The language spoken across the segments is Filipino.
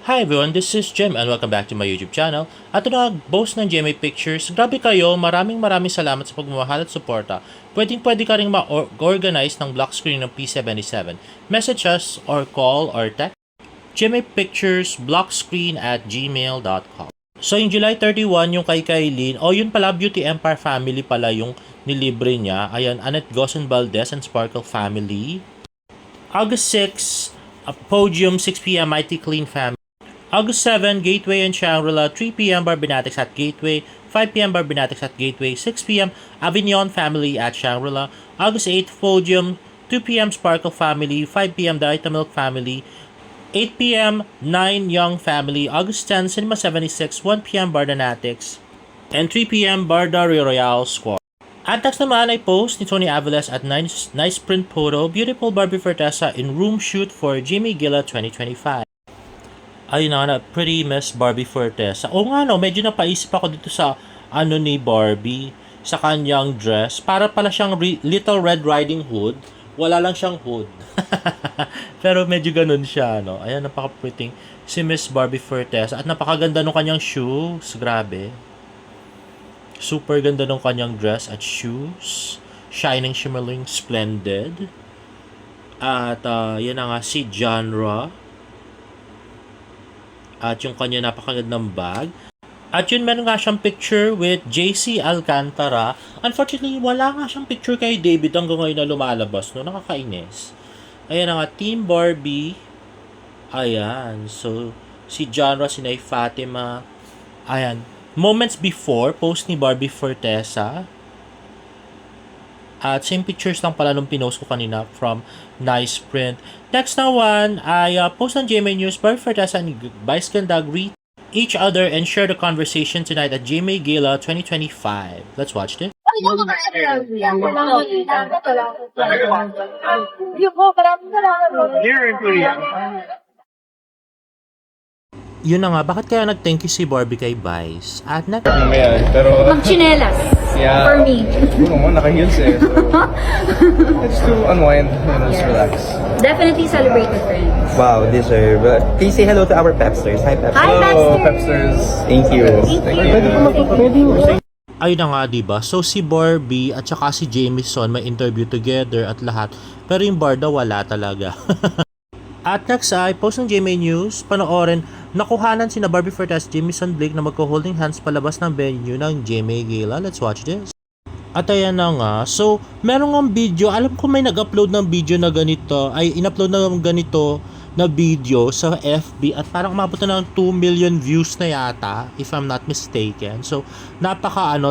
Hi everyone, this is Jim and welcome back to my YouTube channel. At ito na nag-boast ng GMA Pictures. Grabe kayo, maraming salamat sa pagmamahal at suporta. Pwede ka ring ma-organize ng block screen ng P77. Message us or call or text GMA Pictures blockscreen@gmail.com. So yung July 31, yung kay Kailin, yun pala, Beauty Empire Family pala yung nilibre niya. Ayan, Annette Gosen Valdez and Sparkle Family. August 6, Podium 6pm Mighty Clean Family. August 7, Gateway and Shangri-La, 3pm Barbinatics at Gateway, 5pm Barbinatics at Gateway, 6pm Avignon Family at Shangri-La. August 8, Podium, 2pm Sparkle Family, 5pm The Itamilk Family, 8pm 9 Young Family. August 10, Cinema 76, 1pm Bardanatics, and 3pm Barda Royale Squad. At next naman ay post ni Tony Aviles at nice print photo, beautiful Barbie Fortesa in room shoot for Jimmy Gila 2025. Ayun na, pretty Miss Barbie Fortesa. Oo nga no, medyo napaisip ako dito sa ni Barbie, sa kanyang dress. Para pala siyang Little Red Riding Hood. Wala lang siyang hood. Pero medyo ganun siya, no? Ayan, napaka-pretty si Miss Barbie Fortesa. At napakaganda nung kanyang shoes. Grabe. Super ganda nung kanyang dress at shoes. Shining, shimmering, splendid. At yan na nga si Genre. At yung kanya napakagandang bag. At yun, meron nga siyang picture with JC Alcantara. Unfortunately, wala nga siyang picture kay David hanggang ngayon na lumalabas, no? Nakakainis. Ayan na nga, Team Barbie. Ayan. So, si Genre, si Nay Fatima. Ayan. Moments before, post ni Barbie Fortesa. At same pictures lang pala nung pinost ko kanina from Nice Print. Next na one ay post ng GMA News, Barbie Fortesa and Vice Ganda greet each other and share the conversation tonight at GMA Gala 2025. Let's watch this. Yun na nga, bakit kaya nag-thank you si Barbie kay Vice? At pero Magchinelas. Yeah. For me. Oo, naka-heels eh. So, it's to unwind and just relax. Definitely celebrate with friends. Wow, deserve. Please say hello to our Pepsters. Hi, Pepsters. Hi, Hello, Pepsters. Pepsters. Thank you. Thank you. ayun na nga, diba? So, si Barbie at saka si Jameson may interview together at lahat. Pero yung Barda, wala talaga. At next ay, post ng GMA News, panoorin, nakuhanan sina Barbie Fortesa, Jameson Blake na magko-holding hands palabas ng venue ng GMA Gala. Let's watch this. At ayan na nga, so, meron ng video, alam ko may nag-upload ng video na ganito, ay in-upload na ng ganito na video sa FB at parang umabot na ng 2 million views na yata, if I'm not mistaken. So,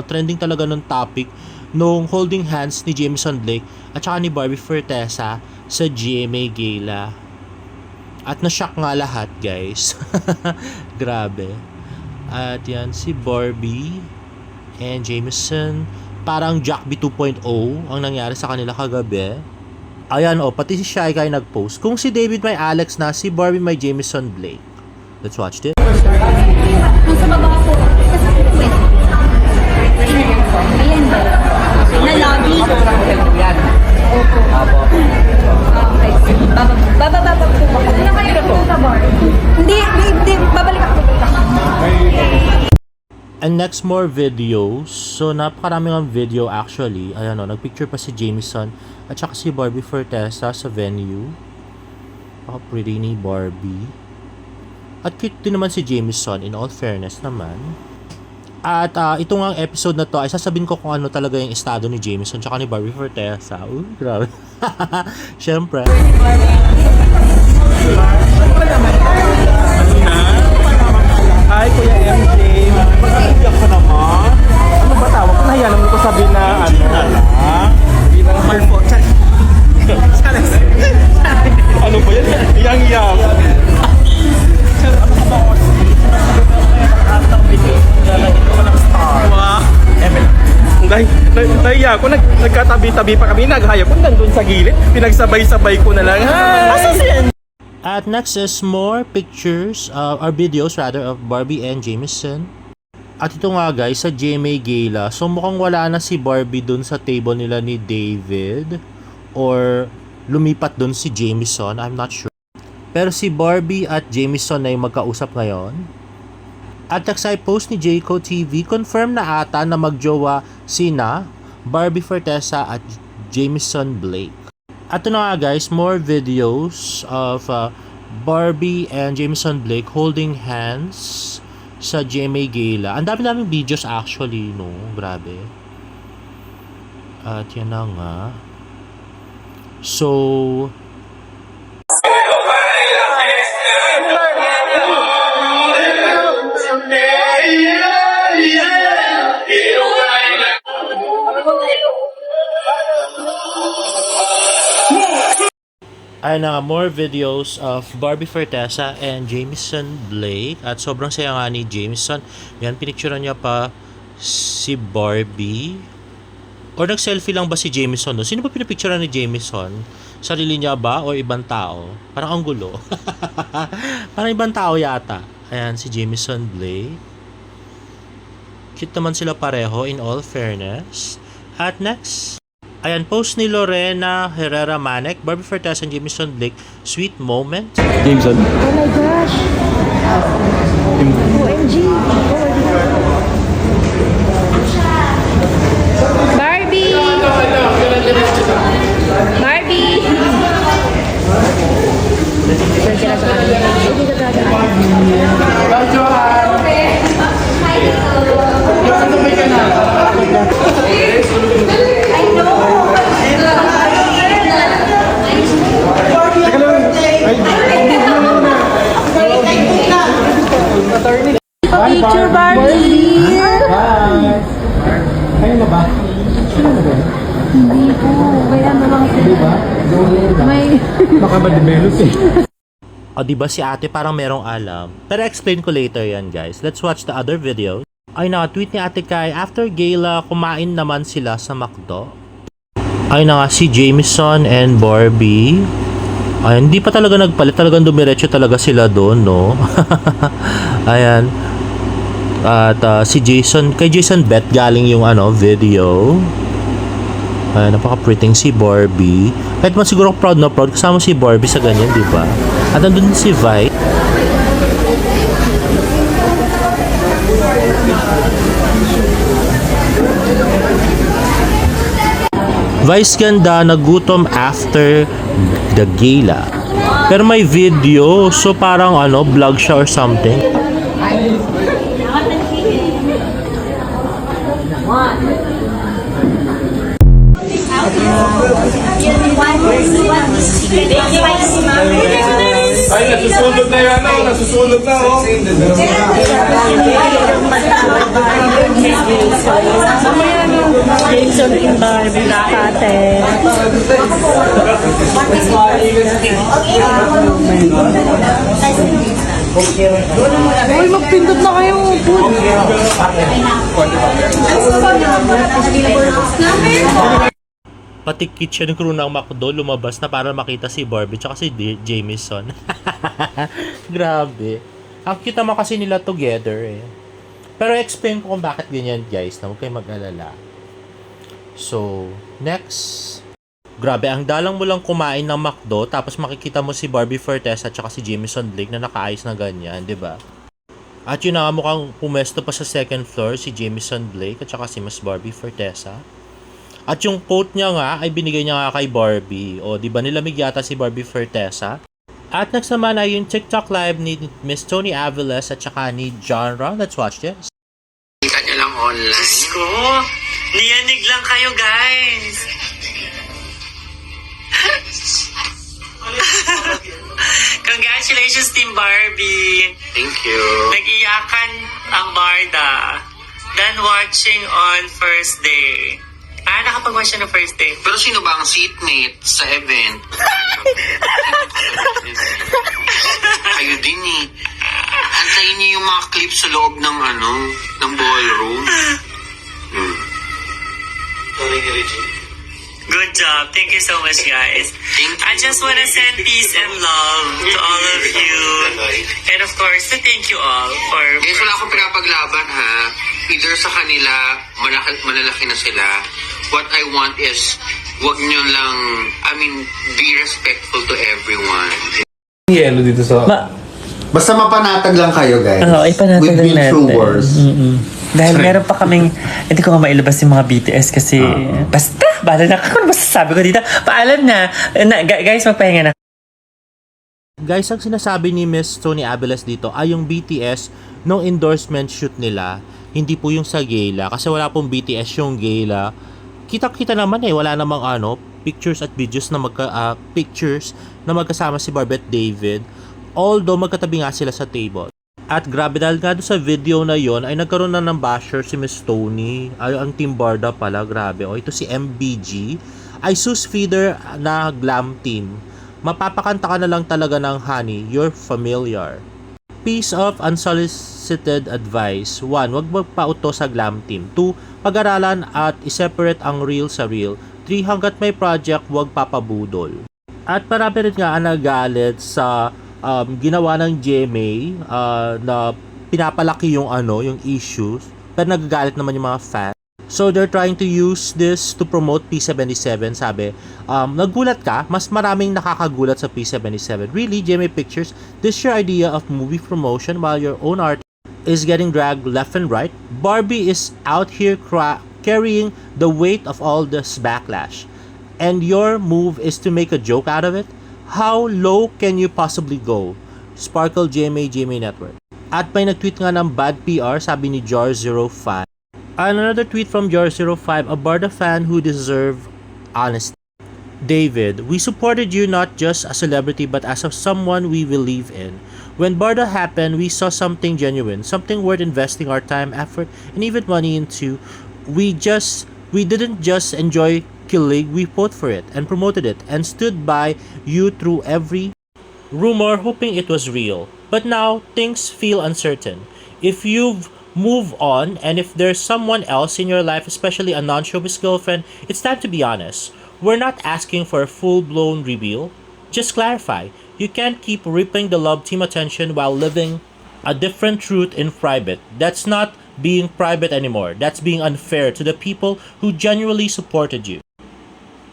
trending talaga ng topic nung holding hands ni Jameson Blake at saka ni Barbie Fortesa sa GMA Gala. At na-shock nga lahat, guys. Grabe. At yan, si Barbie and Jameson. Parang Jack B 2.0 ang nangyari sa kanila kagabi. Ayan, pati si Shy Guy nag-post. Kung si David may Alex na, si Barbie may Jameson Blake. Let's watch this. Nasa baba ko. Ayan ba? Na lobby. Opo. Okay. Baba po. Ano kayo po sa bar? Hindi. Babalik ako. And next, more videos. So, napakarami ng video actually. Ayan nagpicture pa si Jameson at saka si Barbie Fortesa sa venue. Pretty ni Barbie. At cute din naman si Jameson, in all fairness naman. At itong ang episode na to ay sasabihin ko kung ano talaga yung estado ni Jameson tsaka ni Barbie Fortesa. Grabe. Siyempre. Hi, Kuya MJ. Mag-iiyak ka naman. Ano ba tawag? Nahiya naman ko sabihin na hindi na marfo. Ano ba yan? Iyang-iyang. Nahiya ako, nagkatabi-tabi pa kami, naghayap ko nandun sa gilid, pinagsabay-sabay ko na lang. Hi! At next is more pictures, or videos rather, of Barbie and Jameson. At ito nga guys, sa GMA Gala, so mukhang wala na si Barbie dun sa table nila ni David. Or lumipat dun si Jameson, I'm not sure. Pero si Barbie at Jameson na yung magkausap ngayon. At sa post ni Jayco TV, confirm na ata na magjowa sina Barbie Fortesa at Jameson Blake. At ito na nga guys, more videos of Barbie and Jameson Blake holding hands sa GMA Gala. Ang dami-daming videos actually, no? Grabe. At yan na nga. So, ayun na nga, more videos of Barbie Fortesa and Jameson Blake. At sobrang saya nga ni Jameson. Yan, pinicturean niya pa si Barbie. Or nag-selfie lang ba si Jameson? No? Sino ba pinipicturean ni Jameson? Sarili niya ba o ibang tao? Parang ang gulo. Parang ibang tao yata. Ayan, si Jameson Blake. Cute naman sila pareho in all fairness. At next, ayan, post ni Lorena Herrera Manek, Barbie Fortesa and Jameson Blake, sweet moment. Jameson. Oh my gosh! OMG! Barbie! Barbie! Picture Barbie! Kayo na ba? Hindi po. Kaya naman sila. May... Baka ma-develop eh. O diba si ate parang merong alam. Pero explain ko later yan guys. Let's watch the other video. Ay tweet ni ate Kai, after gala, kumain naman sila sa McDo. Ay na nga, si Jameson and Barbie. Ay, hindi pa talaga nagpalit. Talagang dumiretso talaga sila doon, no? Ayan. At si Jason, kay Jason Beth galing yung video. Ay, napaka-pretty si Barbie. Kahit man siguro proud na proud kasama si Barbie sa ganyan, di ba? At nandun si Vi. Vice ganda nagutom after the gala. Pero may video, so parang vlog siya or something. Ay, nasusunod na yan, nasusunod na, oh. Jameson and Barbie nakate. Uy, magpindot na kayo. Pati kitchen crew ng McDo lumabas na para makita si Barbie tsaka si Jameson. Grabe. Ang cute naman kasi nila together eh. Pero explain ko kung bakit ganyan guys, na huwag kayong mag-alala. So, next. Grabe, ang dalang mo lang kumain ng McDo tapos makikita mo si Barbie Fortesa at saka si Jameson Blake na nakaayos na ganyan, di ba? At yun na mukhang pumesto pa sa second floor si Jameson Blake at saka si Miss Barbie Fortesa. At yung quote niya nga ay binigay niya nga kay Barbie. O, di ba nilamig yata si Barbie Fortesa? At next naman ay yung TikTok live ni Miss Tony Aviles at saka ni Genre. Let's watch this. Kita nyo lang online. Diyos ko, niyanig lang kayo guys. Congratulations Team Barbie. Thank you. Nag-iyakan ang Barda. Done watching on first day. Nakapag-watch siya ng first day. Pero sino ba ang seatmate sa event? Kayo din eh. Antayin niyo yung mga clips sa loob ng ng ballroom. Good job. Thank you so much, guys. Thank you. I just want to send peace and love to all of you. And of course, to thank you all for... Guys, wala akong pinapaglaban ha. Either sa kanila, malalaki na sila. What I want is, wag nyo lang, be respectful to everyone. Yelo dito sa... Basta mapanatag lang kayo, guys. Oo, ipanatag We've lang been natin. through wars. Dahil meron pa kaming, hindi ko nga mailabas yung mga BTS kasi, basta, bala na ako, masasabi ko dito. Paalam na, guys, magpahinga na. Guys, ang sinasabi ni Miss Tony Abeles dito ay yung BTS nung endorsement shoot nila, hindi po yung sa gala. Kasi wala pong BTS yung gala. Kita-kita naman wala namang pictures at videos na pictures na magkasama si Barbie at David. Although magkatabi nga sila sa table. At grabe dahil nga doon sa video na yon ay nagkaroon na ng basher si Miss Tony. Ay, ang Team Barda pala, grabe. Ito si MBG. Ay sus feeder na glam team. Mapapakanta ka na lang talaga ng Honey, You're Familiar. Piece of unsolicited advice. 1. Huwag magpauto sa glam team. 2. Pag-aralan at iseparate ang real sa real. 3. Hanggat may project, huwag papabudol. At marami rin nga ang nagalit sa ginawa ng GMA na pinapalaki yung yung issues, pero nagagalit naman yung mga fans. So they're trying to use this to promote P77. Sabi, naggulat ka, mas maraming nakakagulat sa P77. Really, GMA Pictures, this your idea of movie promotion while your own art is getting dragged left and right? Barbie is out here carrying the weight of all this backlash, and your move is to make a joke out of it? How low can you possibly go? Sparkle GMA Network. At may nag-tweet nga ng bad PR, sabi ni Jar05. And another tweet from Jar05, a Barda fan who deserve honesty. David, we supported you not just as a celebrity but as someone we believe in. When Barda happened, we saw something genuine, something worth investing our time, effort, and even money into. We didn't just enjoy Killing, we fought for it and promoted it and stood by you through every rumor hoping it was real. But now things feel uncertain. If you've moved on and if there's someone else in your life, especially a non-showbiz girlfriend, it's time to be honest. We're not asking for a full-blown reveal. Just clarify. You can't keep reaping the love team attention while living a different truth in private. That's not being private anymore. That's being unfair to the people who genuinely supported you.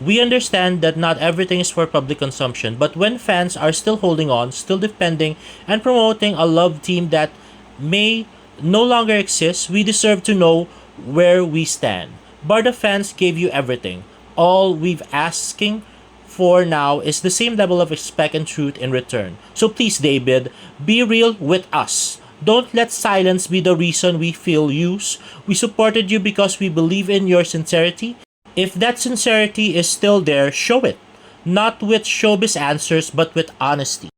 We understand that not everything is for public consumption, but when fans are still holding on, still defending, and promoting a love team that may no longer exist, we deserve to know where we stand. Barda fans gave you everything. All we've asking for now is the same level of respect and truth in return. So please, David, be real with us. Don't let silence be the reason we feel used. We supported you because we believe in your sincerity. If that sincerity is still there, show it. Not with showbiz answers, but with honesty.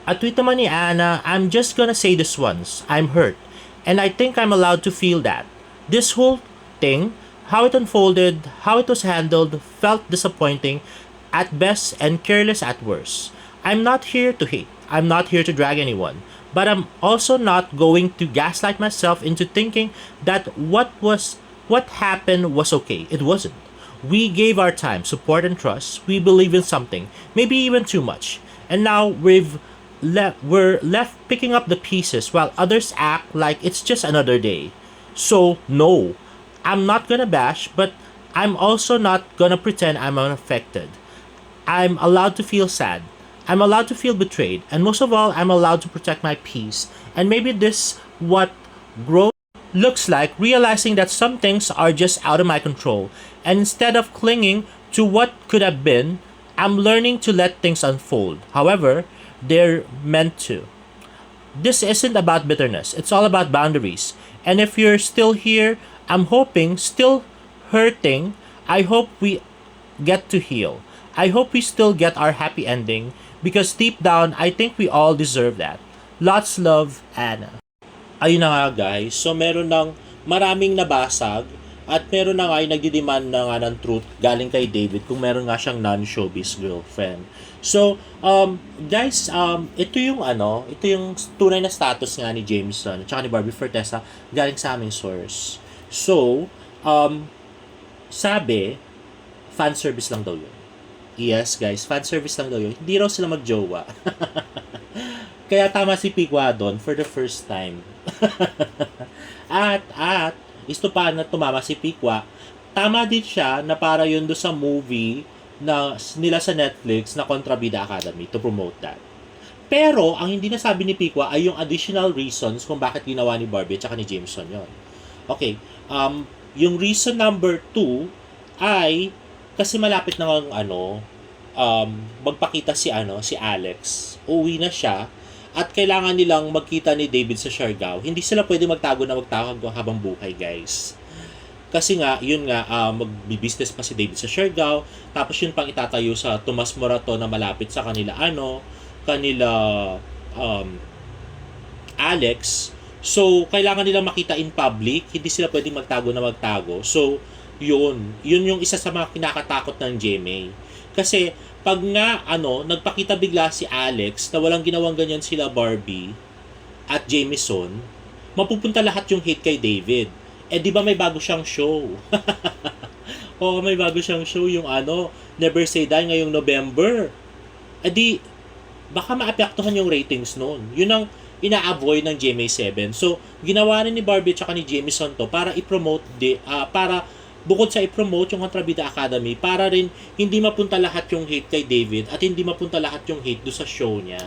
At tweet naman ni Anna, I'm just gonna say this once. I'm hurt. And I think I'm allowed to feel that. This whole thing, how it unfolded, how it was handled, felt disappointing at best and careless at worst. I'm not here to hate. I'm not here to drag anyone. But I'm also not going to gaslight myself into thinking that what happened was okay. It wasn't. We gave our time, support, and trust. We believe in something, maybe even too much. And now we're left picking up the pieces while others act like it's just another day. So, no, I'm not gonna bash, but I'm also not gonna pretend I'm unaffected. I'm allowed to feel sad. I'm allowed to feel betrayed. And most of all, I'm allowed to protect my peace. And maybe this what growth looks like, realizing that some things are just out of my control. And instead of clinging to what could have been, I'm learning to let things unfold. However, they're meant to. This isn't about bitterness. It's all about boundaries. And if you're still here, I'm hoping, still hurting, I hope we get to heal. I hope we still get our happy ending because deep down, I think we all deserve that. Lots love, Anna. Ayun na nga guys, so meron ng maraming nabasag at meron na nga yung nagdidemand na nga ng truth galing kay David kung meron nga siyang non-showbiz girlfriend. So, guys, ito yung tunay na status nga ni Jameson at saka ni Barbie Fortesa galing sa aming source. So, sabi, fan service lang daw yun. Yes guys, fan service lang daw yun. Hindi raw sila magjowa. Kaya tama si Pikwa doon for the first time. at isto pa na tumama si Pikwa, tama din siya na para yun do sa movie na nila sa Netflix na Kontrabida Academy to promote that. Pero, ang hindi nasabi ni Piqua ay yung additional reasons kung bakit ginawa ni Barbie at saka ni Jameson yon. Okay, yung reason number 2 ay kasi malapit na magpakita si Alex. Uwi na siya at kailangan nilang magkita ni David sa Siargao. Hindi sila pwede magtago habang buhay, guys. Kasi nga, magbi-business pa si David sa Siargao, tapos yun pang itatayo sa Tomas Morato na malapit sa kanila Alex. So, kailangan nilang makita in public, hindi sila pwedeng magtago. So, yun yung isa sa mga kinakatakot ng GMA. Kasi, pag nga, nagpakita bigla si Alex na walang ginawang ganyan sila Barbie at Jameson, mapupunta lahat yung hate kay David. Di ba may bago siyang show? Oo, may bago siyang show, yung Never Say Die ngayong November. Baka maapektuhan yung ratings noon. Yun ang ina-avoid ng GMA7. So, ginawa rin ni Barbie at ni Jameson to para i-promote, para bukod sa i-promote yung Kontrabida Academy, para rin hindi mapunta lahat yung hate kay David at hindi mapunta lahat yung hate do sa show niya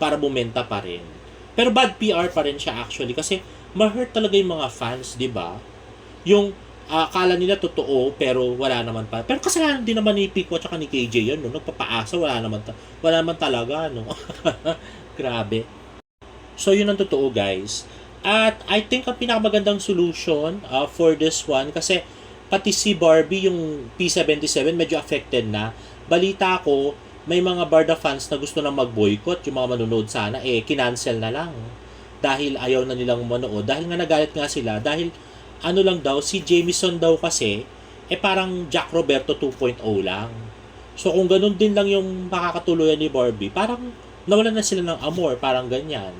para bumenta pa rin. Pero bad PR pa rin siya actually kasi ma-hurt talaga yung mga fans, di ba? Yung akala nila totoo pero wala naman pa. Pero kasalanan din naman ni Piqua at ni KJ yan, no? Nagpapaasa, wala naman talaga, no? Grabe. So, yun ang totoo, guys. At I think ang pinakamagandang solution for this one, kasi pati si Barbie, yung P77, medyo affected na. Balita ko, may mga Barda fans na gusto na mag-boycott, yung mga manonood sana, kinancel na lang. Dahil ayaw na nilang manood. Dahil nga nagalit nga sila. Dahil lang daw, si Jameson daw kasi, parang Jack Roberto 2.0 lang. So kung ganun din lang yung makakatuluyan ni Barbie, parang nawalan na sila ng amor, parang ganyan.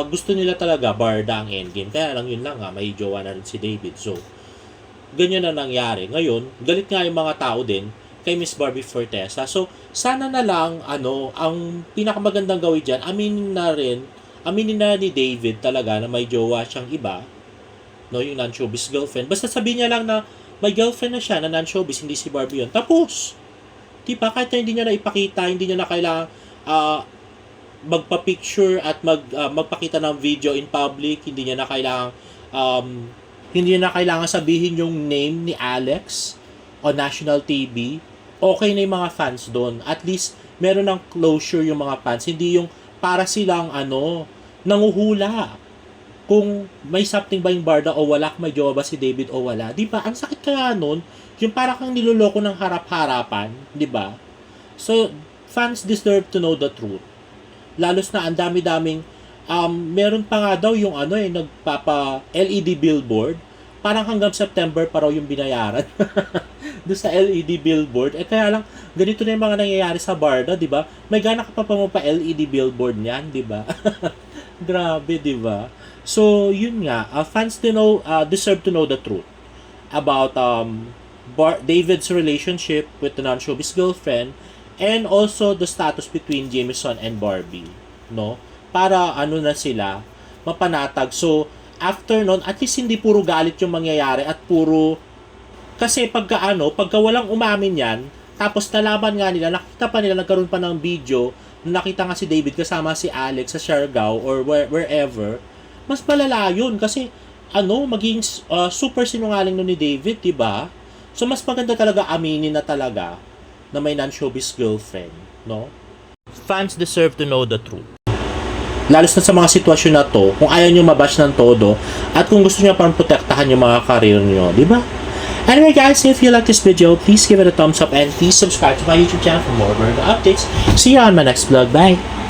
Gusto nila talaga Barda ang endgame. Kaya lang yun lang may jowa na rin si David. So, ganyan na nangyari. Ngayon, galit nga yung mga tao din kay Miss Barbie Fortesa. So, sana na lang, ang pinakamagandang gawin dyan, aminin na ni David talaga na may jowa siyang iba, no, yung non-showbiz girlfriend. Basta sabihin niya lang na may girlfriend na siya na non-showbiz, hindi si Barbie yun. Tapos, diba, kahit na hindi niya na ipakita, hindi niya na kailangan magpa-picture at magpakita ng video in public, hindi niya na kailangan sabihin yung name ni Alex o national TV. Okay na yung mga fans doon. At least, meron ng closure yung mga fans. Hindi yung para silang nanguhula kung may something ba yung Barda o wala, kung may jowa ba si David o wala. Di ba? Ang sakit kaya nun, yung para kang niloloko ng harap-harapan. Di ba? So, fans deserve to know the truth. Lalos na ang dami-daming, meron pa nga daw yung nagpapa-LED billboard. Parang hanggang September pa raw yung binayaran. Doon sa LED billboard. Kaya lang, ganito na yung mga nangyayari sa Barda, di ba? May gana ka pa LED billboard niyan, di ba? Grabe, di ba? So, yun nga. Fans deserve to know the truth about David's relationship with the non-showbiz girlfriend and also the status between Jameson and Barbie, no? Para na sila mapanatag. So, after nun, at least hindi puro galit yung mangyayari at puro kasi pagka walang umamin yan, tapos nalaman nga nila, nakita pa nila, nagkaroon pa ng video, nakita nga si David kasama si Alex sa Siargao or wherever, mas malala yun kasi maging super sinungaling nun ni David, diba? So, mas maganda talaga aminin na talaga na may non-showbiz girlfriend, no? Fans deserve to know the truth. Lalo na sa mga sitwasyon na to, kung ayaw nyo mabash ng todo, at kung gusto nyo parang protektahan yung mga career nyo, di ba? Anyway guys, if you like this video, please give it a thumbs up and please subscribe to my YouTube channel for more updates. See you on my next vlog. Bye!